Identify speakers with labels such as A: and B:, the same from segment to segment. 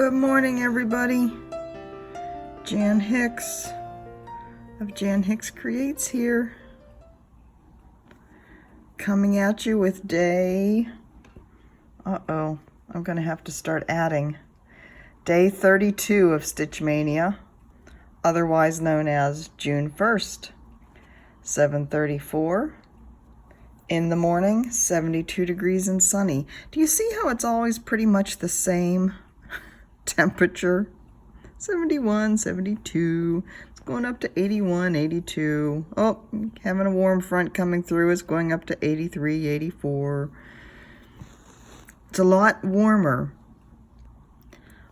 A: Good morning, everybody. Jan Hicks of Jan Hicks Creates here, coming at you with day, I'm gonna have to start adding, day 32 of Stitch Mania, otherwise known as June 1st, 7:34 in the morning, 72 degrees and sunny. Do you see how it's always pretty much the same temperature? 71, 72, it's going up to 81, 82. Oh, having a warm front coming through, it's going up to 83, 84. It's a lot warmer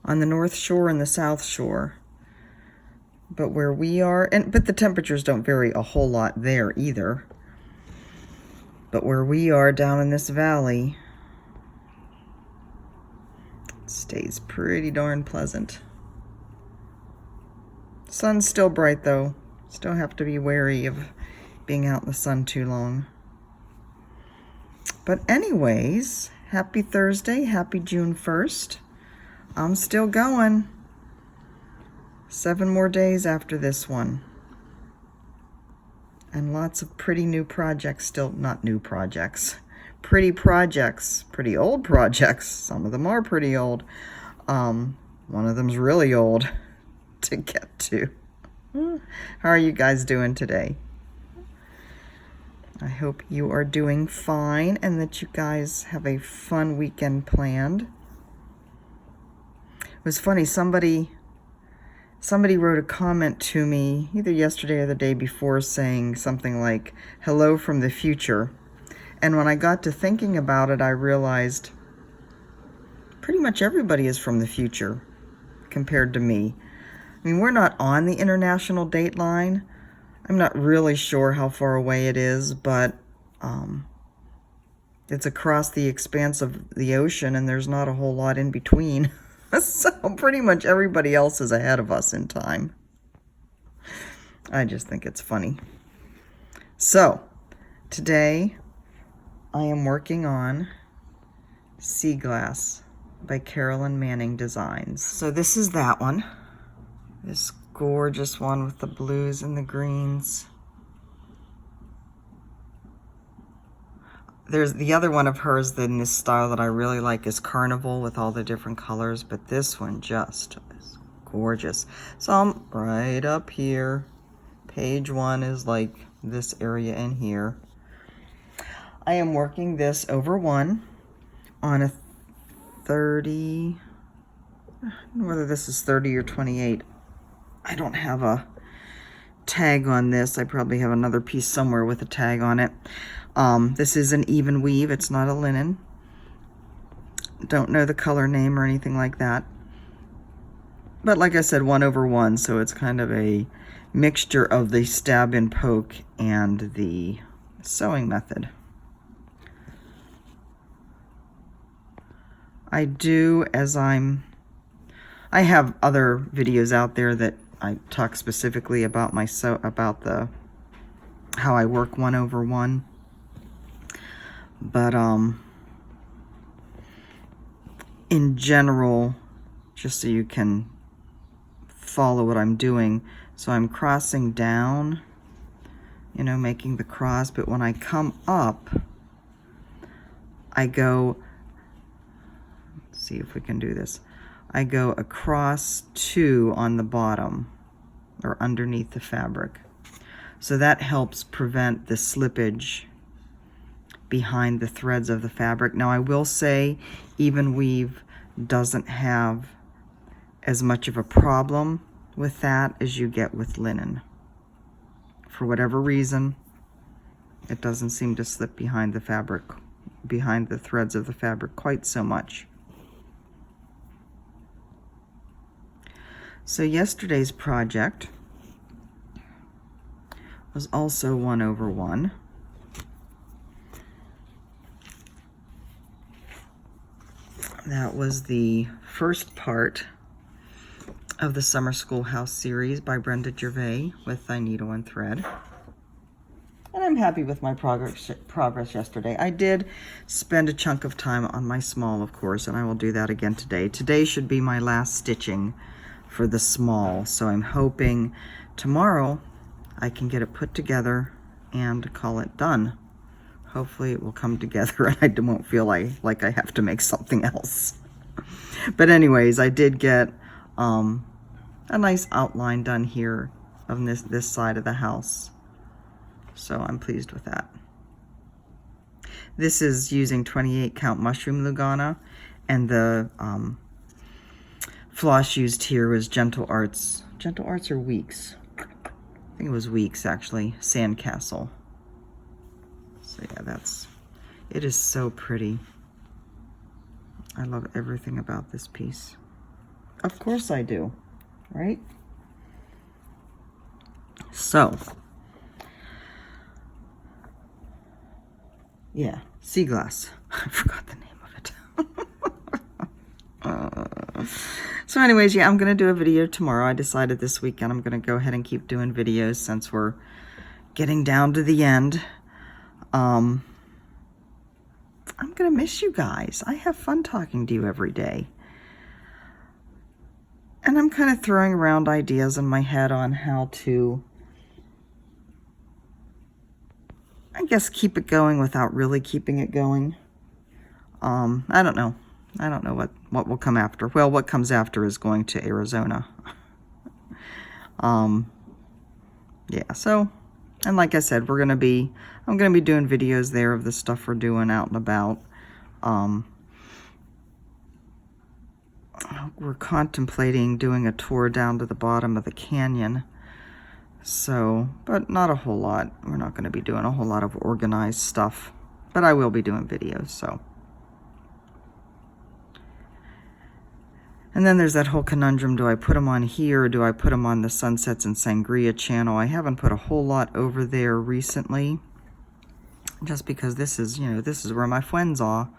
A: on the North Shore and the South Shore. But where we are, but the temperatures don't vary a whole lot there either. But where we are down in this valley, it stays pretty darn pleasant. Sun's still bright though. Still have to be wary of being out in the sun too long. But anyways, happy Thursday, happy June 1st. I'm still going. 7 more days after this one. And lots of pretty new projects still, not new projects, pretty projects, pretty old projects. Some of them are pretty old. One of them's really old to get to. How are you guys doing today? I hope you are doing fine and that you guys have a fun weekend planned. It was funny, somebody wrote a comment to me either yesterday or the day before saying something like, hello from the future. And when I got to thinking about it, I realized pretty much everybody is from the future compared to me. I mean, we're not on the international date line. I'm not really sure how far away it is, but it's across the expanse of the ocean and there's not a whole lot in between. So pretty much everybody else is ahead of us in time. I just think it's funny. So today I am working on Sea Glass by Carolyn Manning Designs. So this is that one. This gorgeous one with the blues and the greens. There's the other one of hers in this style that I really like is Carnival with all the different colors, but this one just is gorgeous. So I'm right up here. Page 1 is like this area in here. I am working this over 1 on a 30, I don't know whether this is 30 or 28. I don't have a tag on this. I probably have another piece somewhere with a tag on it. This is an even weave. It's not a linen. Don't know the color name or anything like that. But like I said, 1 over 1, so it's kind of a mixture of the stab and poke and the sewing method. I have other videos out there that I talk specifically about how I work 1 over 1. But in general, just so you can follow what I'm doing, so I'm crossing down, you know, making the cross, but when I come up, I go, let's see if we can do this. I go across 2 on the bottom or underneath the fabric. So that helps prevent the slippage behind the threads of the fabric. Now I will say even weave doesn't have as much of a problem with that as you get with linen. For whatever reason, it doesn't seem to slip behind the fabric, behind the threads of the fabric quite so much. So yesterday's project was also 1 over 1. That was the first part of the Summer Schoolhouse series by Brenda Gervais with Thy Needle and Thread. And I'm happy with my progress yesterday. I did spend a chunk of time on my small, of course, and I will do that again today. Today should be my last stitching for the small, so I'm hoping tomorrow I can get it put together and call it done. Hopefully it will come together and I won't feel like I have to make something else. But anyways, I did get a nice outline done here of this side of the house. So I'm pleased with that. This is using 28 count mushroom Lugana, and the floss used here was Gentle Arts or Weeks? I think it was Weeks actually, Sandcastle. So yeah, it is so pretty. I love everything about this piece. Of course I do, right? So, yeah, sea glass. I forgot the name of it. So anyways, yeah, I'm going to do a video tomorrow. I decided this weekend I'm going to go ahead and keep doing videos since we're getting down to the end. I'm going to miss you guys. I have fun talking to you every day. And I'm kind of throwing around ideas in my head on how to, I guess, keep it going without really keeping it going. I don't know. I don't know what will come after. Well, what comes after is going to Arizona. Yeah, so, and like I said, I'm gonna be doing videos there of the stuff we're doing out and about. We're contemplating doing a tour down to the bottom of the canyon. So, but not a whole lot. We're not going to be doing a whole lot of organized stuff, but I will be doing videos, so. And then there's that whole conundrum, do I put them on here or do I put them on the Sunsets and Sangria channel? I haven't put a whole lot over there recently, just because this is, this is where my friends are.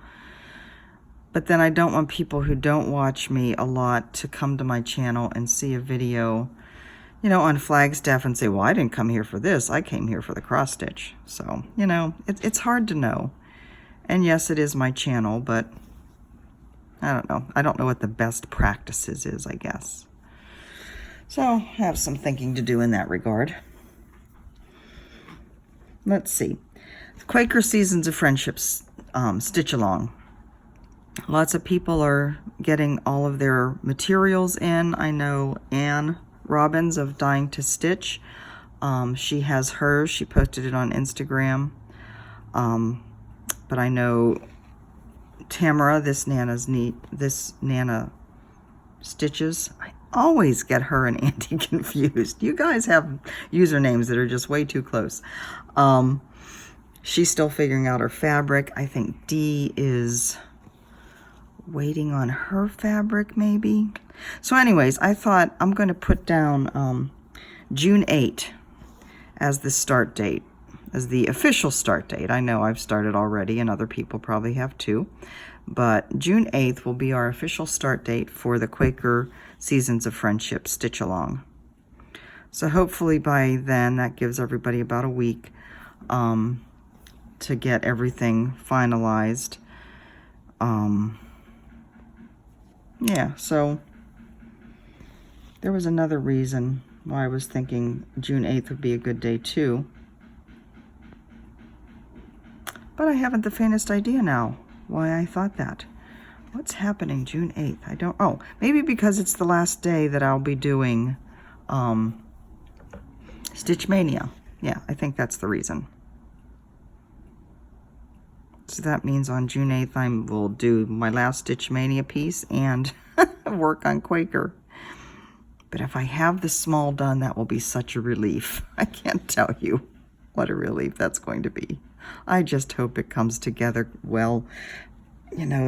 A: But then I don't want people who don't watch me a lot to come to my channel and see a video, on Flagstaff and say, well, I didn't come here for this. I came here for the cross stitch. So, it's hard to know. And yes, it is my channel, but I don't know. I don't know what the best practices is, I guess. So I have some thinking to do in that regard. Let's see. Quaker Seasons of Friendships stitch along. Lots of people are getting all of their materials in. I know Anne Robbins of Dying to Stitch. She has hers. She posted it on Instagram. But I know Tamara, this Nana Stitches. I always get her and Andy confused. You guys have usernames that are just way too close. She's still figuring out her fabric. I think Dee is waiting on her fabric, maybe. So anyways, I thought I'm going to put down June 8 as the start date, as the official start date. I know I've started already and other people probably have too, but June 8th will be our official start date for the Quaker Seasons of Friendship Stitch Along. So hopefully by then that gives everybody about a week to get everything finalized. Yeah, so there was another reason why I was thinking June 8th would be a good day too. But I haven't the faintest idea now why I thought that. What's happening June 8th? Oh, maybe because it's the last day that I'll be doing Stitch Mania. Yeah, I think that's the reason. So that means on June 8th I will do my last Stitch Mania piece and work on Quaker. But if I have the small done, that will be such a relief. I can't tell you what a relief that's going to be. I just hope it comes together well.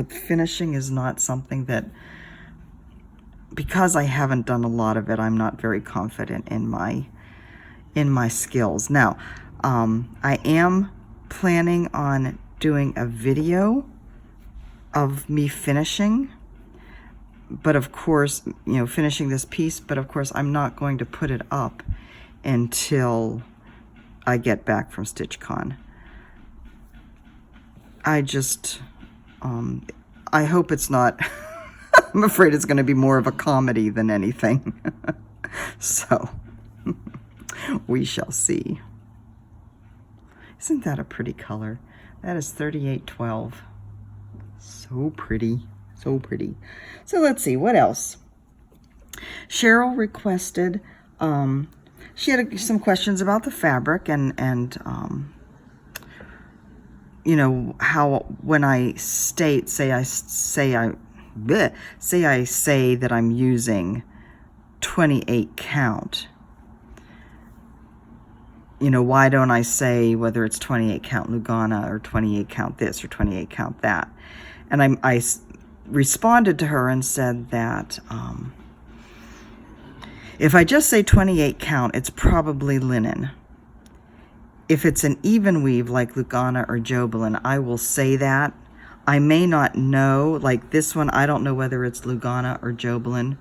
A: Finishing is not something that, because I haven't done a lot of it, I'm not very confident in my skills. Now, I am planning on doing a video of me finishing, but of course, finishing this piece, but of course I'm not going to put it up until I get back from StitchCon. I just, I hope it's not, I'm afraid it's going to be more of a comedy than anything. So, we shall see. Isn't that a pretty color? That is 3812. So pretty, so pretty. So let's see, what else? Cheryl requested, she had some questions about the fabric and you know, how when I say that I'm using 28 count, you know, why don't I say whether it's 28 count Lugana or 28 count this or 28 count that? And I responded to her and said that if I just say 28 count, it's probably linen. If it's an even weave like Lugana or Jobelin, I will say that. I may not know, like this one, I don't know whether it's Lugana or Jobelin,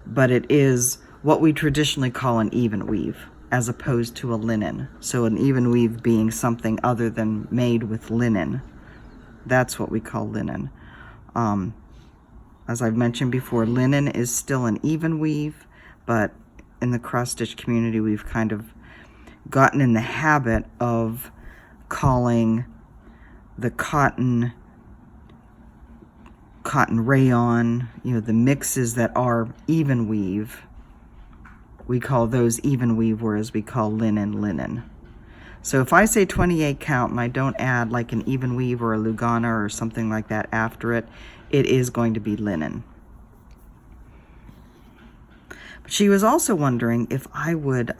A: but it is what we traditionally call an even weave, as opposed to a linen. So an even weave being something other than made with linen. That's what we call linen. As I've mentioned before, linen is still an even weave, but in the cross-stitch community, we've kind of gotten in the habit of calling the cotton rayon, you know, the mixes that are even weave, we call those even weave, whereas we call linen. So if I say 28 count and I don't add like an even weave or a Lugana or something like that after it, it is going to be linen. But she was also wondering if I would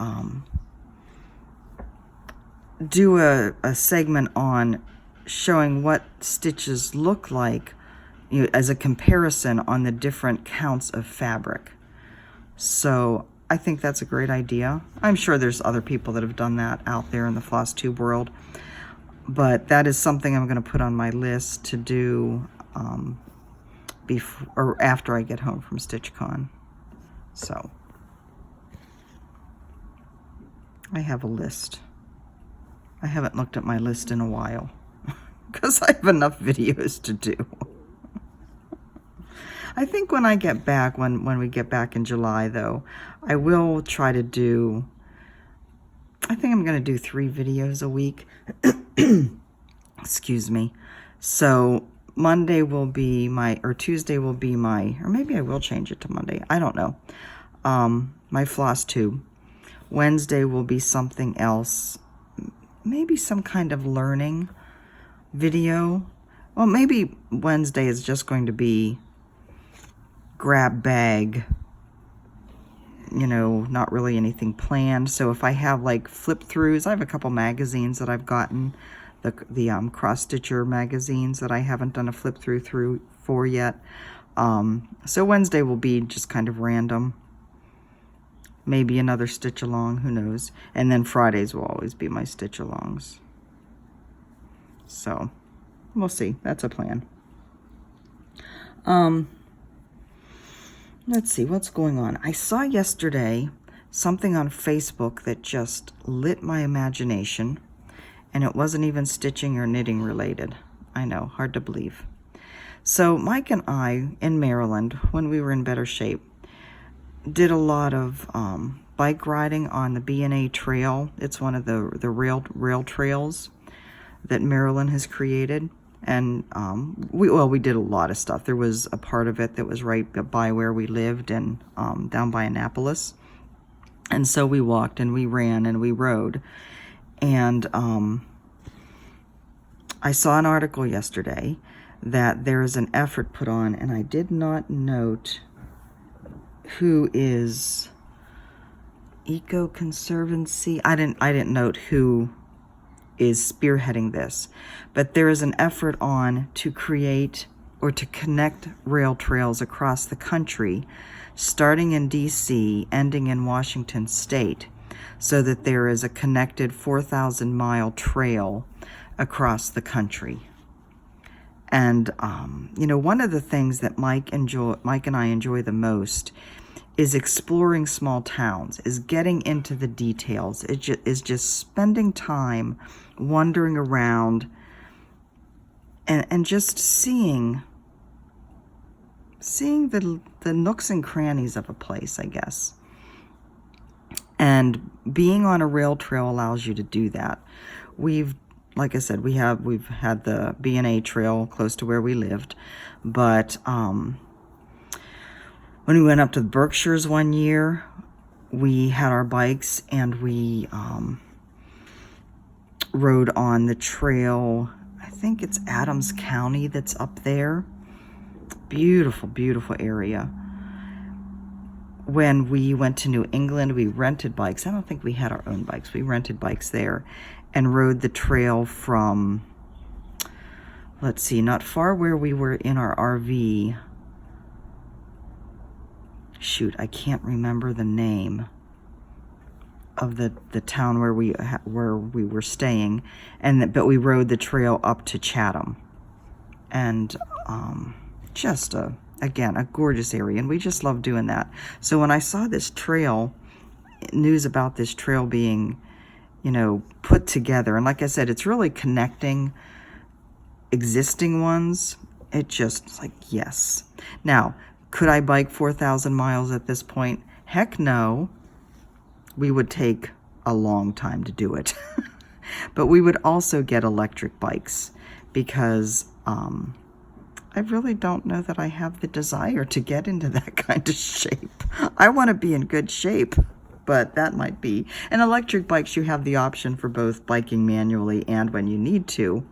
A: do a segment on showing what stitches look like, you know, as a comparison on the different counts of fabric. So I think that's a great idea. I'm sure there's other people that have done that out there in the floss tube world, but that is something I'm going to put on my list to do before or after I get home from StitchCon. So I have a list. I haven't looked at my list in a while because I have enough videos to do. I think when I get back, when we get back in July though, I will try to do, I think I'm going to do 3 videos a week. Excuse me. So Monday will be my, or Tuesday will be my, or maybe I will change it to Monday. I don't know. My floss tube. Wednesday will be something else. Maybe some kind of learning video. Well, maybe Wednesday is just going to be grab bag, you know, not really anything planned. So if I have like flip throughs, I have a couple magazines that I've gotten, the cross stitcher magazines that I haven't done a flip through for yet. So Wednesday will be just kind of random, maybe another stitch along, who knows. And then Fridays will always be my stitch alongs. So we'll see. That's a plan. Let's see what's going on. I saw yesterday something on Facebook that just lit my imagination, and it wasn't even stitching or knitting related. I know, hard to believe. So Mike and I in Maryland, when we were in better shape, did a lot of bike riding on the B&A trail. It's one of the rail trails that Maryland has created. And we did a lot of stuff. There was a part of it that was right by where we lived and down by Annapolis. And so we walked and we ran and we rode. And I saw an article yesterday that there is an effort put on, and I did not note who is Eco Conservancy. I didn't note who is spearheading this, but there is an effort on to create or to connect rail trails across the country, starting in DC, ending in Washington State, so that there is a connected 4,000-mile trail across the country. And you know, one of the things that Mike and I enjoy the most is exploring small towns, is getting into the details, is just spending time wandering around and just seeing the nooks and crannies of a place, I guess. And being on a rail trail allows you to do that. Like I said, we've had the B&A trail close to where we lived, but when we went up to the Berkshires one year, we had our bikes and we rode on the trail. I think it's Adams County that's up there. Beautiful, beautiful area. When we went to New England, we rented bikes. I don't think we had our own bikes. We rented bikes there and rode the trail from, let's see, not far where we were in our RV. Shoot, I can't remember the name of the town where we were staying, but we rode the trail up to Chatham, and just again a gorgeous area, and we just love doing that. So when I saw this trail, news about this trail being, put together, and like I said, it's really connecting existing ones. It just like, yes. Now, could I bike 4,000 miles at this point? Heck no. We would take a long time to do it. But we would also get electric bikes because I really don't know that I have the desire to get into that kind of shape. I want to be in good shape, but that might be. And electric bikes, you have the option for both biking manually and when you need to,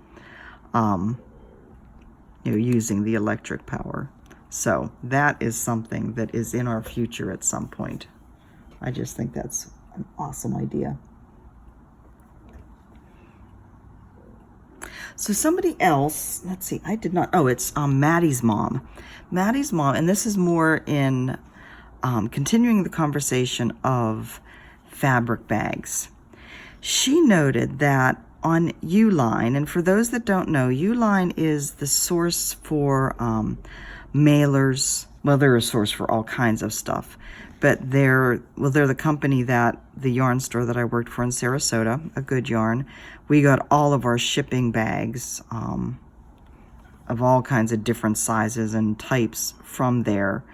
A: using the electric power. So that is something that is in our future at some point. I just think that's an awesome idea. So somebody else, let's see, I did not, it's Maddie's mom. Maddie's mom, and this is more in continuing the conversation of fabric bags. She noted that on Uline, and for those that don't know, Uline is the source for mailers. Well, they're a source for all kinds of stuff, but they're the company that the yarn store that I worked for in Sarasota, A Good Yarn, we got all of our shipping bags of all kinds of different sizes and types from there.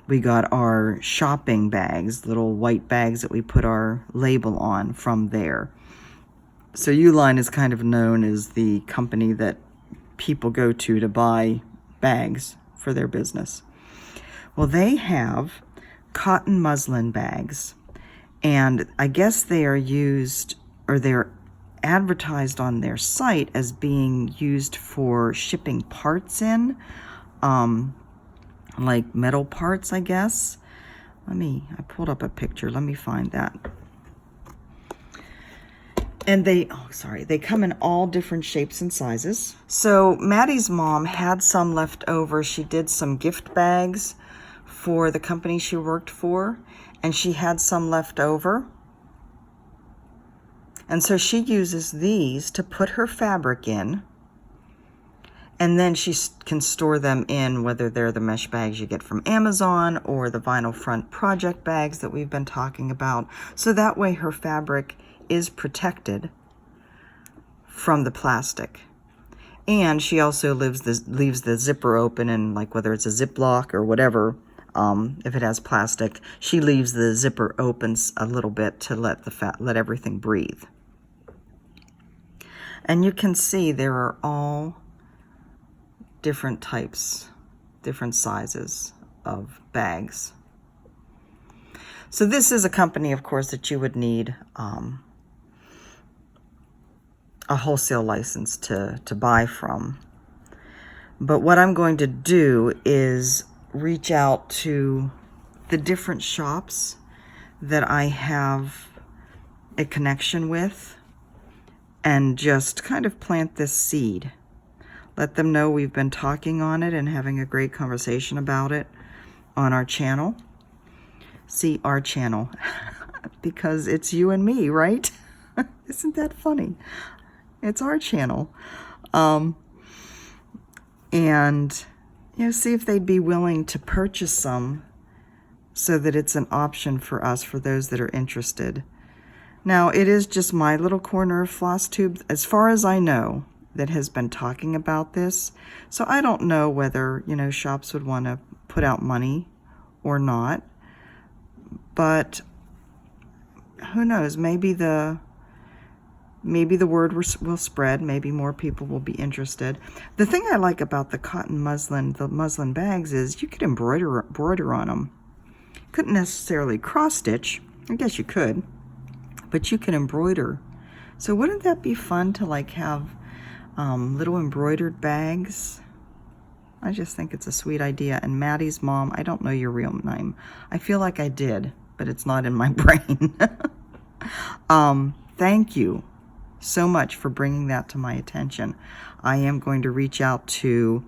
A: We got our shopping bags, little white bags that we put our label on, from there. So Uline is kind of known as the company that people go to buy bags for their business. Well, they have cotton muslin bags, and I guess they are used, or they're advertised on their site as being used for shipping parts in, like metal parts, I guess. I pulled up a picture. Let me find that. And they come in all different shapes and sizes. So Maddie's mom had some left over. She did some gift bags for the company she worked for, and she had some left over. And so she uses these to put her fabric in, and then she can store them in, whether they're the mesh bags you get from Amazon or the vinyl front project bags that we've been talking about. So that way her fabric is protected from the plastic. And she also leaves the zipper open, and like whether it's a Ziploc or whatever, if it has plastic, she leaves the zipper open a little bit to let everything breathe. And you can see there are all different types, different sizes of bags. So this is a company, of course, that you would need a wholesale license to buy from. But what I'm going to do is reach out to the different shops that I have a connection with and just kind of plant this seed. Let them know we've been talking on it and having a great conversation about it on our channel. See, our channel, because it's you and me, right? Isn't that funny? It's our channel. And see if they'd be willing to purchase some so that it's an option for us, for those that are interested. Now, it is just my little corner of floss tube, as far as I know, that has been talking about this. So I don't know whether, you know, shops would want to put out money or not. But who knows? Maybe the word will spread. Maybe more people will be interested. The thing I like about the cotton muslin, the muslin bags, is you could embroider on them. Couldn't necessarily cross stitch. I guess you could, but you can embroider. So wouldn't that be fun to like have little embroidered bags? I just think it's a sweet idea. And Maddie's mom, I don't know your real name. I feel like I did, but it's not in my brain. Thank you so much for bringing that to my attention. I am going to reach out to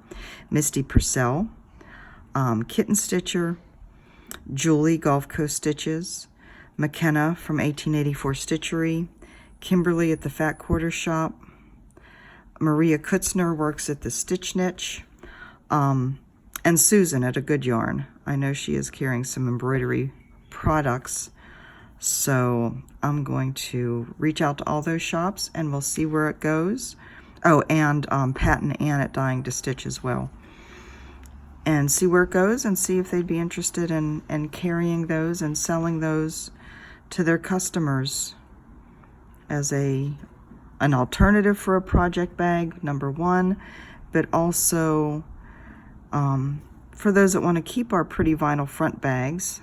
A: Misty Purcell, Kitten Stitcher, Julie Gulf Coast Stitches, McKenna from 1884 Stitchery, Kimberly at the Fat Quarter Shop, Maria Kutzner works at the Stitch Niche, and Susan at A Good Yarn. I know she is carrying some embroidery products, so I'm going to reach out to all those shops and we'll see where it goes. Oh, and Pat and Ann at Dying to Stitch as well. And see where it goes and see if they'd be interested in carrying those and selling those to their customers as an alternative for a project bag, number one, but also for those that want to keep our pretty vinyl front bags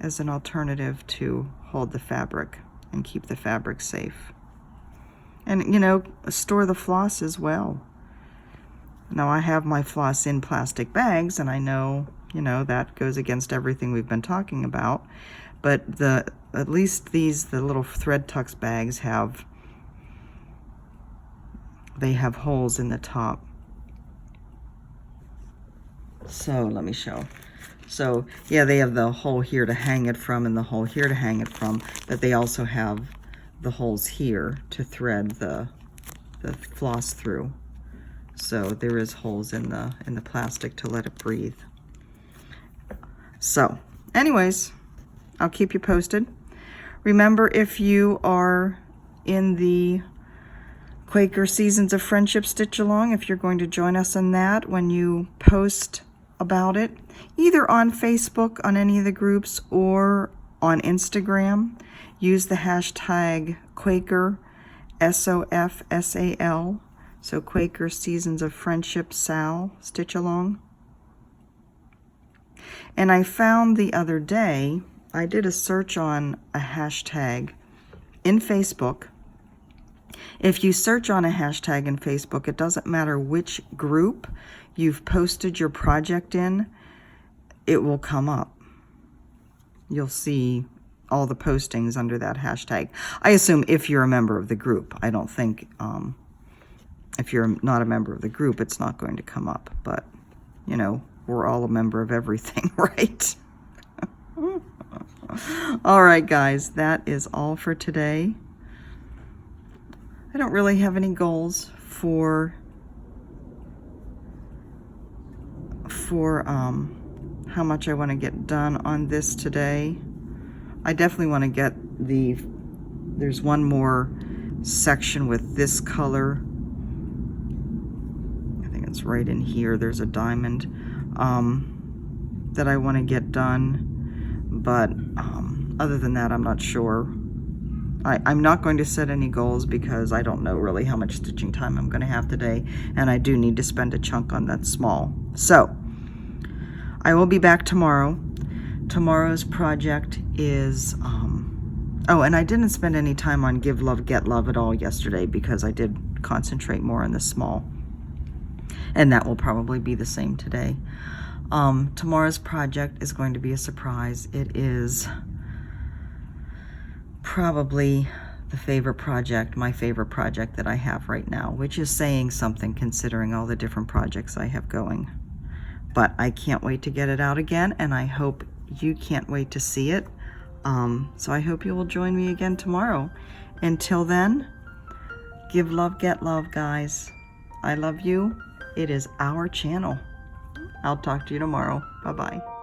A: as an alternative to hold the fabric and keep the fabric safe. And, you know, store the floss as well. Now, I have my floss in plastic bags, and I know, you know, that goes against everything we've been talking about. But at least the little thread tucks bags have holes in the top. So let me show. So yeah, they have the hole here to hang it from and the hole here to hang it from, but they also have the holes here to thread the floss through. So there is holes in the plastic to let it breathe. So anyways, I'll keep you posted. Remember, if you are in the Quaker Seasons of Friendship Stitch Along, if you're going to join us in that, when you post about it, either on Facebook, on any of the groups, or on Instagram, use the hashtag Quaker SOFSAL, so Quaker Seasons of Friendship Sal Stitch Along. And I found the other day, I did a search on a hashtag in Facebook. If you search on a hashtag in Facebook, it doesn't matter which group you've posted your project in, it will come up. You'll see all the postings under that hashtag. I assume if you're a member of the group. I don't think if you're not a member of the group, it's not going to come up. But, you know, we're all a member of everything, right? All right, guys, that is all for today. I don't really have any goals for how much I want to get done on this today. I definitely want to get there's one more section with this color. I think it's right in here. There's a diamond that I want to get done, but other than that, I'm not sure. I'm not going to set any goals because I don't know really how much stitching time I'm going to have today, and I do need to spend a chunk on that small. So I will be back tomorrow. Tomorrow's project is oh, and I didn't spend any time on Give Love, Get Love at all yesterday because I did concentrate more on the small, and that will probably be the same today. Tomorrow's project is going to be a surprise. It is probably my favorite project that I have right now, which is saying something considering all the different projects I have going. But I can't wait to get it out again, and I hope you can't wait to see it. So I hope you will join me again tomorrow. Until then, give love, get love, guys. I love you. It is our channel. I'll talk to you tomorrow. Bye-bye.